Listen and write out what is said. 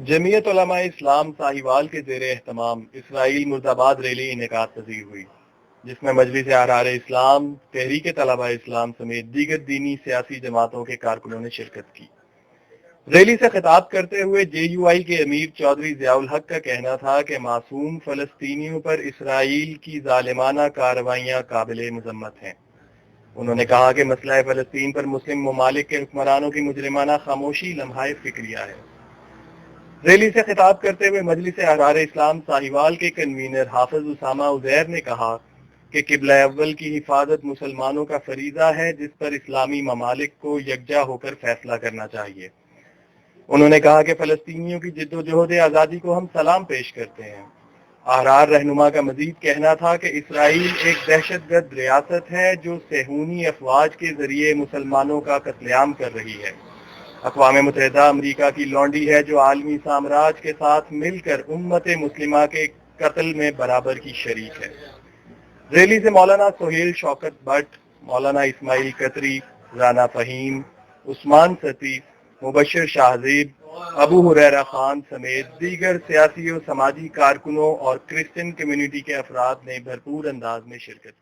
جمعیت علماء اسلام ساہیوال کے زیر اہتمام اسرائیل مردآباد ریلی انعقاد پذیر ہوئی، جس میں مجلس احرار اسلام، تحریک طلبہ اسلام سمیت دیگر دینی سیاسی جماعتوں کے کارکنوں نے شرکت کی۔ ریلی سے خطاب کرتے ہوئے جے یو آئی کے امیر چودھری ضیاء الحق کا کہنا تھا کہ معصوم فلسطینیوں پر اسرائیل کی ظالمانہ کارروائیاں قابل مذمت ہیں۔ انہوں نے کہا کہ مسئلہ فلسطین پر مسلم ممالک کے حکمرانوں کی مجرمانہ خاموشی لمحہ فکریہ ہے۔ ریلی سے خطاب کرتے ہوئے مجلس احرار اسلام ساہیوال کے کنوینر حافظ اسامہ عزیر نے کہا کہ قبلہ اول کی حفاظت مسلمانوں کا فریضہ ہے، جس پر اسلامی ممالک کو یکجا ہو کر فیصلہ کرنا چاہیے۔ انہوں نے کہا کہ فلسطینیوں کی جد و جہد آزادی کو ہم سلام پیش کرتے ہیں۔ احرار رہنما کا مزید کہنا تھا کہ اسرائیل ایک دہشت گرد ریاست ہے جو صہیونی افواج کے ذریعے مسلمانوں کا قتل عام کر رہی ہے۔ اقوام متحدہ امریکہ کی لونڈی ہے جو عالمی سامراج کے ساتھ مل کر امت مسلمہ کے قتل میں برابر کی شریک ہے۔ ریلی سے مولانا سہیل شوکت بٹ، مولانا اسماعیل قطری، رانا فہیم، عثمان ستی، مبشر شاہزیب، ابو ہریرہ خان سمیت دیگر سیاسی و سماجی کارکنوں اور کرسچن کمیونٹی کے افراد نے بھرپور انداز میں شرکت کی۔